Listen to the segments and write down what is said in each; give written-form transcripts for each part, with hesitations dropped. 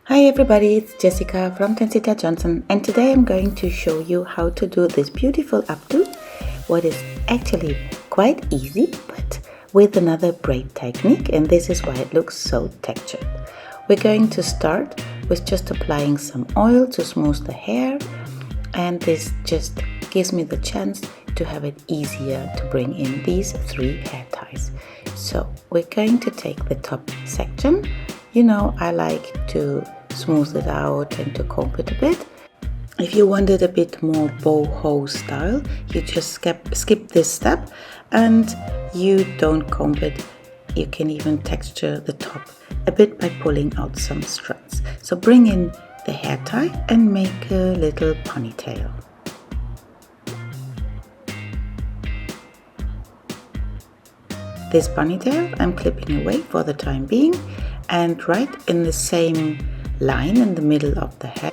Hi everybody, it's Jessica from Tensita Johnson, and today I'm going to show you how to do this beautiful updo, what is actually quite easy but with another braid technique, and this is why it looks so textured. We're going to start with just applying some oil to smooth the hair, and this just gives me the chance to have it easier to bring in these 3 hair ties. So we're going to take the top section. You know, I like to smooth it out and to comb it a bit. If you wanted a bit more boho style, you just skip this step and you don't comb it. You can even texture the top a bit by pulling out some strands. So bring in the hair tie and make a little ponytail. This ponytail I'm clipping away for the time being, and right in the same line in the middle of the head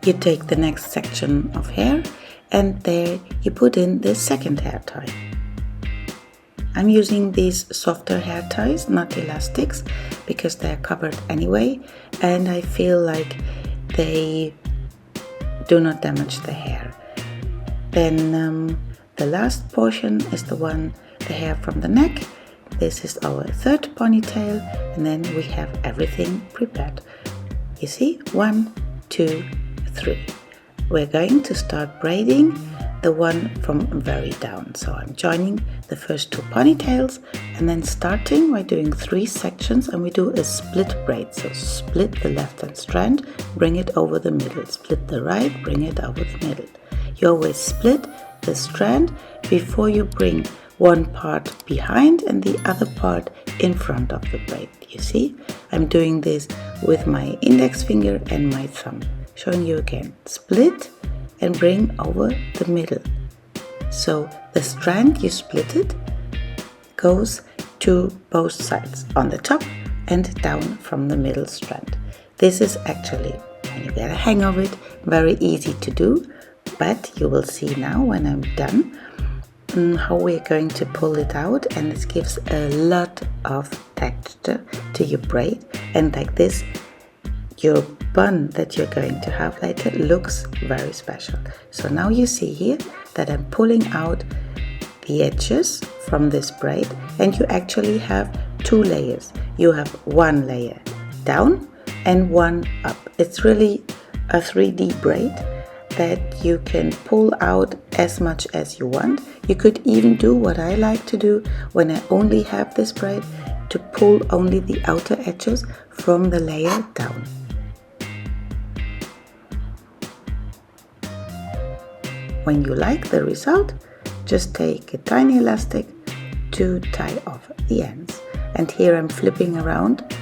you take the next section of hair and there you put in the second hair tie. I'm using these softer hair ties, not elastics, because they're covered anyway and I feel like they do not damage the hair. Then the last portion is the hair from the neck. This is our third ponytail, and then we have everything prepared. You see, 1, 2, 3. We're going to start braiding the one from very down. So I'm joining the first 2 ponytails and then starting by doing 3 sections, and we do a split braid. So split the left hand strand, bring it over the middle. Split the right, bring it over the middle. You always split the strand before you bring one part behind and the other part in front of the braid. You see, I'm doing this with my index finger and my thumb. Showing you again. Split and bring over the middle. So the strand you split it goes to both sides, on the top and down from the middle strand. This is actually, when you get a hang of it, very easy to do, but you will see now when I'm done how we're going to pull it out, and it gives a lot of texture to your braid, and like this your bun that you're going to have later looks very special. So now you see here that I'm pulling out the edges from this braid, and you actually have 2 layers. You have 1 layer down and 1 up. It's really a 3D braid that you can pull out as much as you want. You could even do what I like to do when I only have this braid, to pull only the outer edges from the layer down. When you like the result, just take a tiny elastic to tie off the ends. And here I'm flipping around,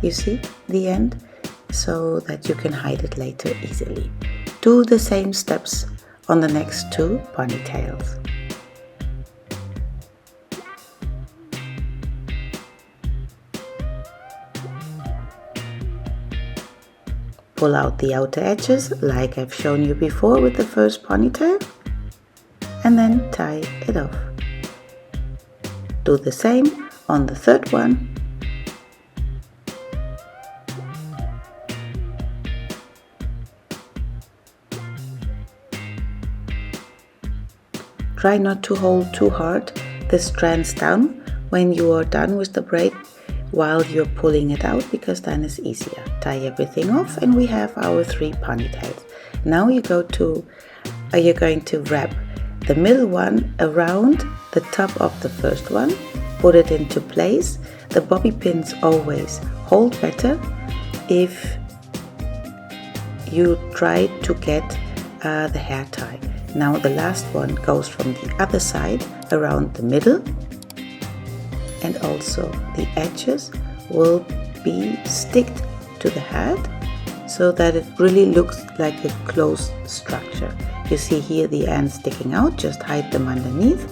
you see, the end, so that you can hide it later easily. Do the same steps on the next 2 ponytails. Pull out the outer edges like I've shown you before with the first ponytail, and then tie it off. Do the same on the third one. Try not to hold too hard the strands down when you are done with the braid while you're pulling it out, because then it's easier. Tie everything off and we have our 3 ponytails. Now you're going to wrap the middle one around the top of the first one, put it into place. The bobby pins always hold better if you try to get the hair tie. Now the last one goes from the other side around the middle, and also the edges will be sticked to the head so that it really looks like a closed structure. You see here the ends sticking out, just hide them underneath.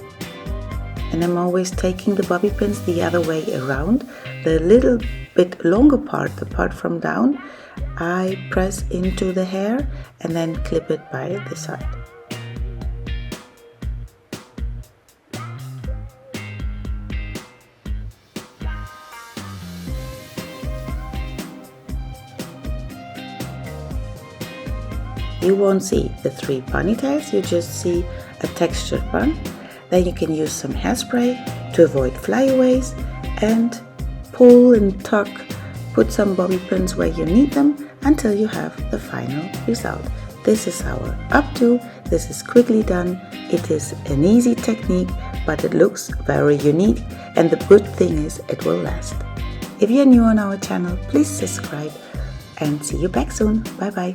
And I'm always taking the bobby pins the other way around. The little bit longer part, the part from down, I press into the hair and then clip it by the side. you won't see the 3 ponytails, you just see a textured bun. Then you can use some hairspray to avoid flyaways and pull and tuck, put some bobby pins where you need them until you have the final result. This is our updo. This is quickly done. It is an easy technique, but it looks very unique, and the good thing is it will last. If you're new on our channel, please subscribe and see you back soon. Bye bye.